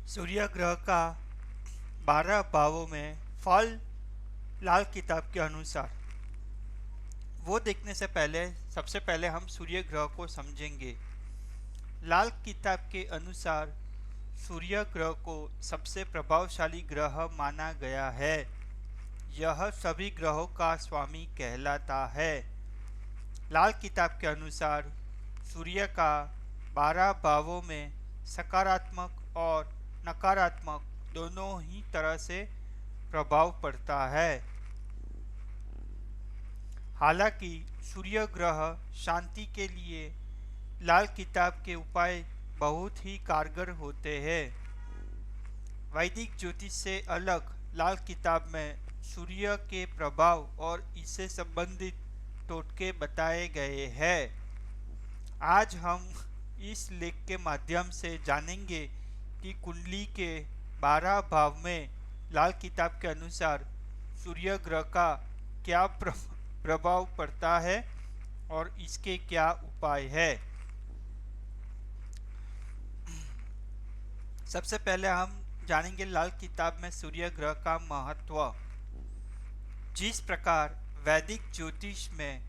सूर्य ग्रह का 12 भावों में फल लाल किताब के अनुसार। वो देखने से पहले सबसे पहले हम सूर्य ग्रह को समझेंगे। लाल किताब के अनुसार सूर्य ग्रह को सबसे प्रभावशाली ग्रह माना गया है। यह सभी ग्रहों का स्वामी कहलाता है। लाल किताब के अनुसार सूर्य का 12 भावों में सकारात्मक और नकारात्मक दोनों ही तरह से प्रभाव पड़ता है। हालांकि सूर्य ग्रह शांति के लिए लाल किताब के उपाय बहुत ही कारगर होते हैं। वैदिक ज्योतिष से अलग लाल किताब में सूर्य के प्रभाव और इससे संबंधित टोटके बताए गए हैं। आज हम इस लेख के माध्यम से जानेंगे कि कुंडली के 12 भाव में लाल किताब के अनुसार सूर्य ग्रह का क्या प्रभाव पड़ता है और इसके क्या उपाय है। सबसे पहले हम जानेंगे लाल किताब में सूर्य ग्रह का महत्व। जिस प्रकार वैदिक ज्योतिष में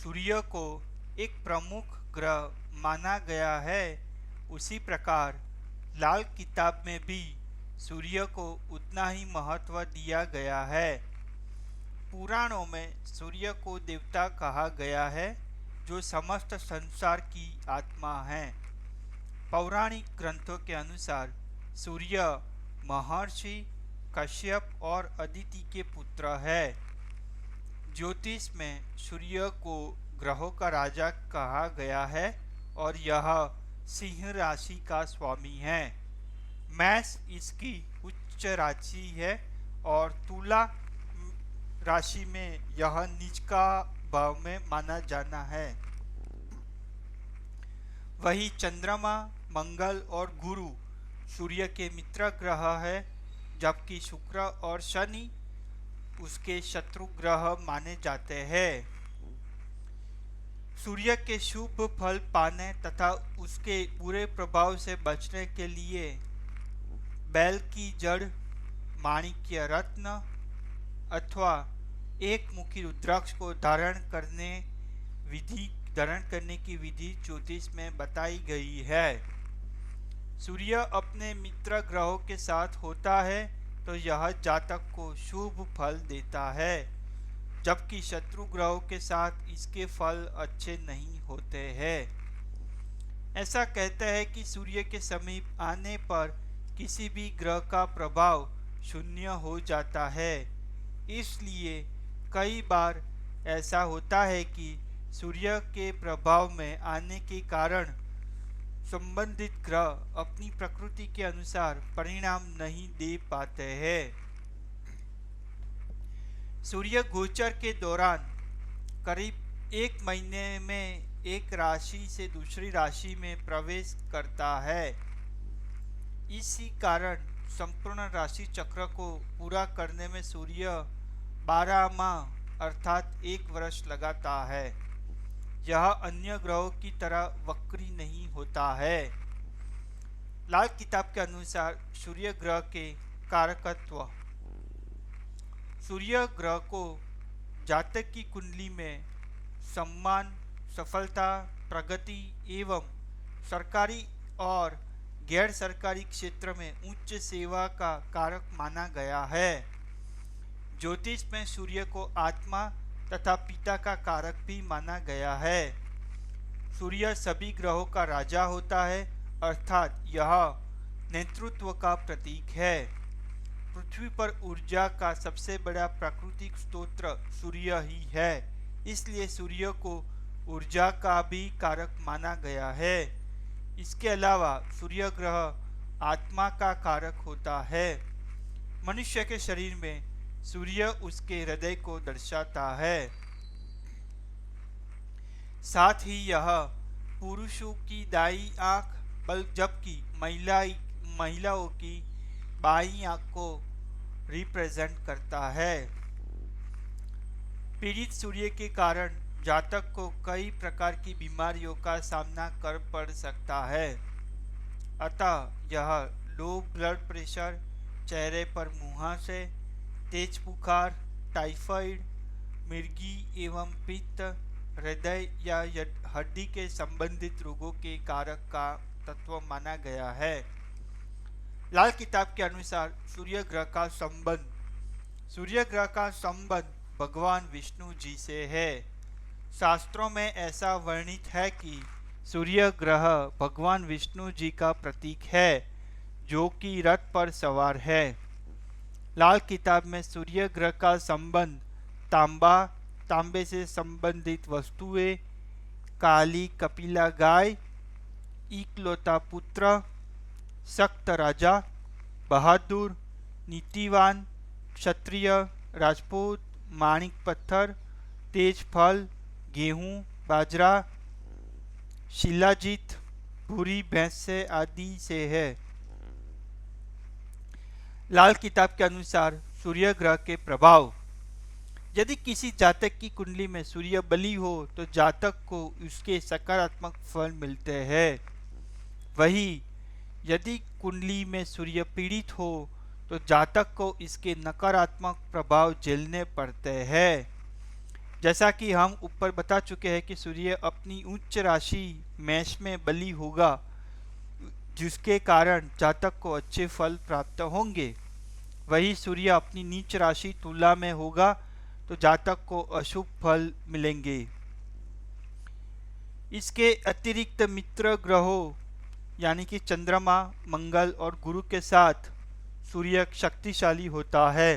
सूर्य को एक प्रमुख ग्रह माना गया है, उसी प्रकार लाल किताब में भी सूर्य को उतना ही महत्व दिया गया है। पुराणों में सूर्य को देवता कहा गया है, जो समस्त संसार की आत्मा है। पौराणिक ग्रंथों के अनुसार सूर्य महर्षि कश्यप और अदिति के पुत्र है। ज्योतिष में सूर्य को ग्रहों का राजा कहा गया है और यह सिंह राशि का स्वामी है। मेष इसकी उच्च राशि है और तुला राशि में यह नीच का भाव में माना जाना है। वही चंद्रमा, मंगल और गुरु सूर्य के मित्र ग्रह है, जबकि शुक्र और शनि उसके शत्रु ग्रह माने जाते हैं। सूर्य के शुभ फल पाने तथा उसके बुरे प्रभाव से बचने के लिए बैल की जड़, माणिक्य रत्न अथवा एक मुखी रुद्राक्ष को धारण करने की विधि ज्योतिष में बताई गई है। सूर्य अपने मित्र ग्रहों के साथ होता है तो यह जातक को शुभ फल देता है, जबकि शत्रु ग्रहों के साथ इसके फल अच्छे नहीं होते हैं। ऐसा कहते हैं कि सूर्य के समीप आने पर किसी भी ग्रह का प्रभाव शून्य हो जाता है। इसलिए कई बार ऐसा होता है कि सूर्य के प्रभाव में आने के कारण संबंधित ग्रह अपनी प्रकृति के अनुसार परिणाम नहीं दे पाते हैं। सूर्य गोचर के दौरान करीब 1 महीने में एक राशि से दूसरी राशि में प्रवेश करता है। इसी कारण संपूर्ण राशि चक्र को पूरा करने में सूर्य 12 माह अर्थात 1 वर्ष लगाता है। यह अन्य ग्रहों की तरह वक्री नहीं होता है। लाल किताब के अनुसार सूर्य ग्रह के कारकत्व। सूर्य ग्रह को जातक की कुंडली में सम्मान, सफलता, प्रगति एवं सरकारी और गैर सरकारी क्षेत्र में उच्च सेवा का कारक माना गया है। ज्योतिष में सूर्य को आत्मा तथा पिता का कारक भी माना गया है। सूर्य सभी ग्रहों का राजा होता है, अर्थात यह नेतृत्व का प्रतीक है। पृथ्वी पर ऊर्जा का सबसे बड़ा प्राकृतिक स्रोत सूर्य ही है, इसलिए सूर्य को ऊर्जा का भी कारक माना गया है। इसके अलावा सूर्य ग्रह आत्मा का कारक होता है। मनुष्य के शरीर में सूर्य उसके हृदय को दर्शाता है। साथ ही यह पुरुषों की दाई आंख जबकि महिलाओं की बाई आंख को रिप्रेजेंट करता है। पीड़ित सूर्य के कारण जातक को कई प्रकार की बीमारियों का सामना कर पड़ सकता है, अतः यह लो ब्लड प्रेशर, चेहरे पर मुहासे, तेज बुखार, टाइफाइड, मिर्गी एवं पित्त, हृदय या हड्डी के संबंधित रोगों के कारक का तत्व माना गया है। लाल किताब के अनुसार सूर्य ग्रह का संबंध भगवान विष्णु जी से है। शास्त्रों में ऐसा वर्णित है कि सूर्य ग्रह भगवान विष्णु जी का प्रतीक है, जो कि रथ पर सवार है। लाल किताब में सूर्य ग्रह का संबंध तांबे से संबंधित वस्तुएं, काली कपिला गाय, इकलौता पुत्र, सख्त राजा, बहादुर, नीतिवान, क्षत्रिय, राजपूत, माणिक पत्थर, तेज फल, गेहूं, बाजरा, शिलाजीत, भूरी भैंस आदि से है। लाल किताब के अनुसार सूर्य ग्रह के प्रभाव। यदि किसी जातक की कुंडली में सूर्य बली हो तो जातक को उसके सकारात्मक फल मिलते हैं। वही यदि कुंडली में सूर्य पीड़ित हो तो जातक को इसके नकारात्मक प्रभाव झेलने पड़ते हैं। जैसा कि हम ऊपर बता चुके हैं कि सूर्य अपनी उच्च राशि मेष में बली होगा, जिसके कारण जातक को अच्छे फल प्राप्त होंगे। वही सूर्य अपनी नीच राशि तुला में होगा तो जातक को अशुभ फल मिलेंगे। इसके अतिरिक्त मित्र ग्रहों यानी कि चंद्रमा, मंगल और गुरु के साथ सूर्य शक्तिशाली होता है।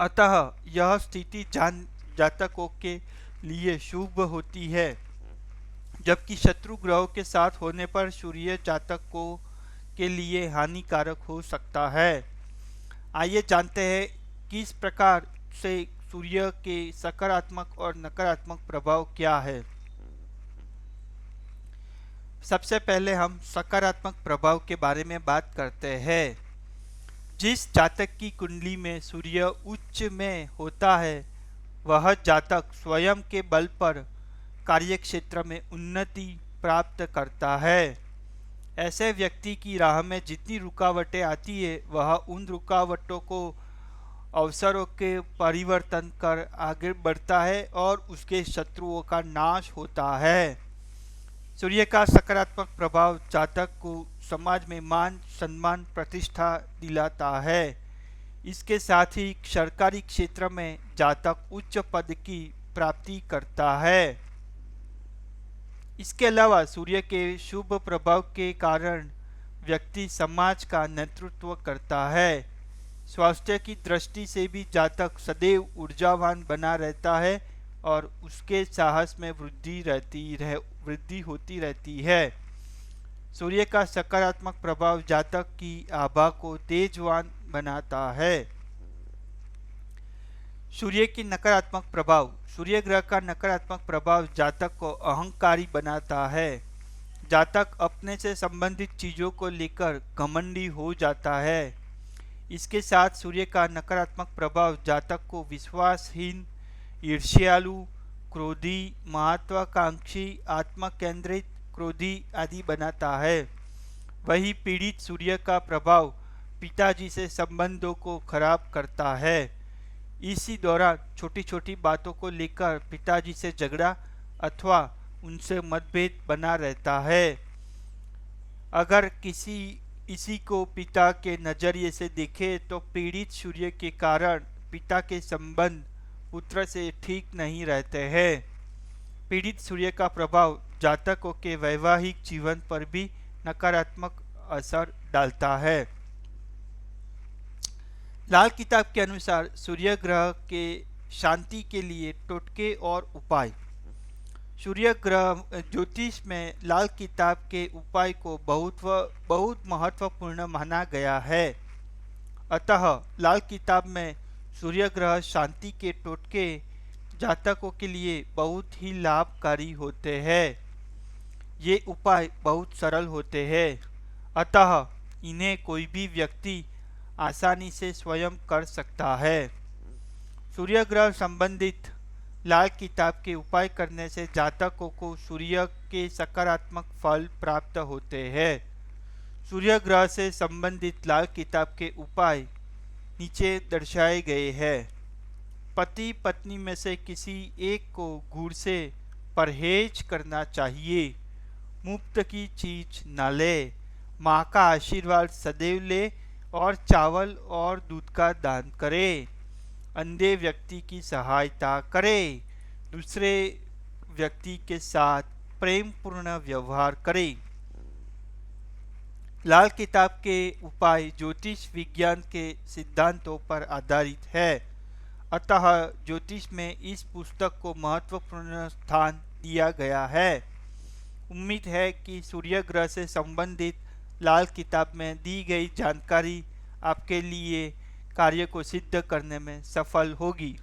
अतः यह स्थिति जातकों के लिए शुभ होती है, जबकि शत्रु ग्रहों के साथ होने पर सूर्य जातकों के लिए हानिकारक हो सकता है। आइए जानते हैं किस प्रकार से सूर्य के सकारात्मक और नकारात्मक प्रभाव क्या है। सबसे पहले हम सकारात्मक प्रभाव के बारे में बात करते हैं। जिस जातक की कुंडली में सूर्य उच्च में होता है, वह जातक स्वयं के बल पर कार्यक्षेत्र में उन्नति प्राप्त करता है। ऐसे व्यक्ति की राह में जितनी रुकावटें आती है, वह उन रुकावटों को अवसरों के परिवर्तन कर आगे बढ़ता है और उसके शत्रुओं का नाश होता है। सूर्य का सकारात्मक प्रभाव जातक को समाज में मान सम्मान प्रतिष्ठा दिलाता है। इसके साथ ही सरकारी क्षेत्र में जातक उच्च पद की प्राप्ति करता है। इसके अलावा सूर्य के शुभ प्रभाव के कारण व्यक्ति समाज का नेतृत्व करता है। स्वास्थ्य की दृष्टि से भी जातक सदैव ऊर्जावान बना रहता है और उसके साहस में वृद्धि होती रहती है। सूर्य का सकारात्मक प्रभाव जातक की आभा को तेजवान बनाता है। सूर्य की नकारात्मक प्रभाव। सूर्य ग्रह का नकारात्मक प्रभाव जातक को अहंकारी बनाता है। जातक अपने से संबंधित चीजों को लेकर घमंडी हो जाता है। इसके साथ सूर्य का नकारात्मक प्रभाव जातक को विश्वासहीन, ईर्ष्यालु, क्रोधी, महत्वाकांक्षी, आत्मकेंद्रित, क्रोधी आदि बनाता है। वही पीड़ित सूर्य का प्रभाव पिताजी से संबंधों को खराब करता है। इसी दौरान छोटी छोटी बातों को लेकर पिताजी से झगड़ा अथवा उनसे मतभेद बना रहता है। अगर इसी को पिता के नजरिए से देखे तो पीड़ित सूर्य के कारण पिता के संबंध पुत्र से ठीक नहीं रहते हैं। पीड़ित सूर्य का प्रभाव जातकों के वैवाहिक जीवन पर भी नकारात्मक असर डालता है। लाल किताब के अनुसार सूर्य ग्रह के शांति के लिए टोटके और उपाय। सूर्य ग्रह ज्योतिष में लाल किताब के उपाय को बहुत महत्वपूर्ण माना गया है। अतः लाल किताब में सूर्य ग्रह शांति के टोटके जातकों के लिए बहुत ही लाभकारी होते हैं। ये उपाय बहुत सरल होते हैं, अतः इन्हें कोई भी व्यक्ति आसानी से स्वयं कर सकता है। सूर्य ग्रह संबंधित लाल किताब के उपाय करने से जातकों को सूर्य के सकारात्मक फल प्राप्त होते हैं। सूर्य ग्रह से संबंधित लाल किताब के उपाय नीचे दर्शाए गए हैं। पति पत्नी में से किसी एक को गुड़ से परहेज करना चाहिए। मुफ्त की चीज न ले। माँ का आशीर्वाद सदैव ले और चावल और दूध का दान करे। अंधे व्यक्ति की सहायता करे। दूसरे व्यक्ति के साथ प्रेम पूर्ण व्यवहार करे। लाल किताब के उपाय ज्योतिष विज्ञान के सिद्धांतों पर आधारित है, अतः ज्योतिष में इस पुस्तक को महत्वपूर्ण स्थान दिया गया है। उम्मीद है कि सूर्य ग्रह से संबंधित लाल किताब में दी गई जानकारी आपके लिए कार्य को सिद्ध करने में सफल होगी।